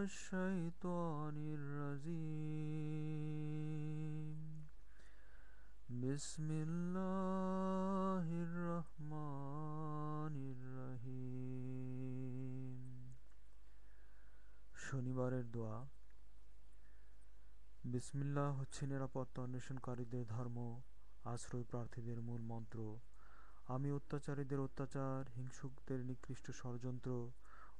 الشيطان الرجيم بسم الله الرحمن الرحيم শনিবারের দোয়া। বিসমিল্লাহ হচ্ছে নিরাপত্তা অন্বেষণকারীদের ধর্ম, আশ্রয় প্রার্থীদের মূল মন্ত্র। আমি অত্যাচারীদের অত্যাচার, হিংসুকদের নিকৃষ্ট ষড়যন্ত্র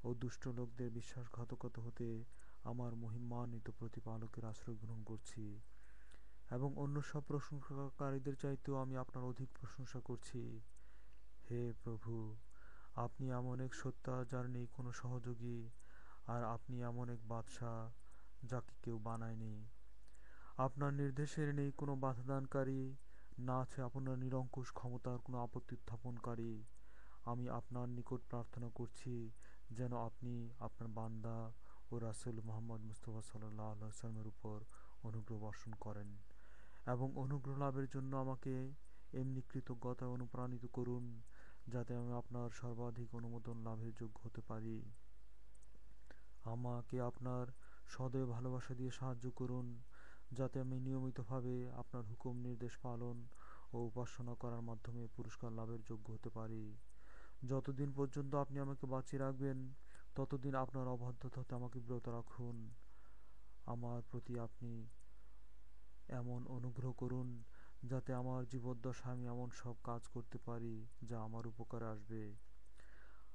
ও দুষ্ট লোকদের বিশ্বাসঘাতকতা হতে আমার মহিমান্বিত প্রতিপালকের আশ্রয় গ্রহণ করছি এবং অন্য সব প্রশংসাকারীদের চাইতেও আমি আপনার অধিক প্রশংসা করছি। হে প্রভু, আপনি এমন এক সত্তা যার নেই কোনো সহযোগী, আর আপনি এমন এক বাদশাহ যাকে কেউ বানায়নি। আপনার নির্দেশের নেই কোনো বাধাদানকারী, না আছে আপনার নিরঙ্কুশ ক্ষমতার কোনো আপত্তি উত্থাপনকারী। আমি আপনার নিকট প্রার্থনা করছি যেন আপনি আপনার বান্দা ও রাসূল মুহাম্মদ মুস্তাফা সাল্লাল্লাহু আলাইহি ওয়াসাল্লামের উপর অনুগ্রহ বর্ষণ করেন এবং অনুগ্রহ লাভের জন্য আমাকে এমনি কৃতজ্ঞতায় অনুপ্রাণিত করুন যাতে আমি আপনার সর্বাধিক অনুমোদন লাভের যোগ্য হতে পারি। আমাকে আপনার সদয় ভালোবাসা দিয়ে সাহায্য করুন যাতে আমি নিয়মিতভাবে আপনার হুকুম নির্দেশ পালন ও উপাসনা করার মাধ্যমে পুরস্কার লাভের যোগ্য হতে পারি। যতদিন পর্যন্ত আপনি আমাকে বাঁচিয়ে রাখবেন ততদিন আপনার অবাধ্যতা হতে আমাকে বিরত রাখুন। আমার প্রতি আপনি এমন অনুগ্রহ করুন যাতে আমার জীবদ্দশায় আমি এমন সব কাজ করতে পারি যা আমার উপকারে আসবে।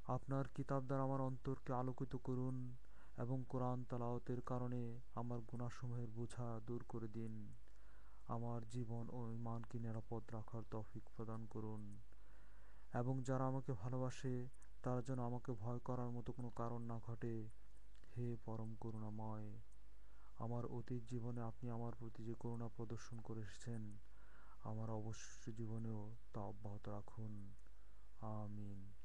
আপনার কিতাব দ্বারা আমার অন্তরকে আলোকিত করুন এবং কোরআন তেলাওয়াতের কারণে আমার গুনাহসমূহের বোঝা দূর করে দিন। আমার জীবন ও ঈমানকে নিরাপদ রাখার তৌফিক প্রদান করুন এবং যারা আমাকে ভালোবাসে তারা যেন আমাকে ভয় করার মতো কোনো কারণ না ঘটে। হে পরম করুণাময়, আমার অতীত জীবনে আপনি আমার প্রতি যে করুণা প্রদর্শন করে এসেছেন আমার অবশিষ্ট জীবনেও তা অব্যাহত রাখুন। আমিন।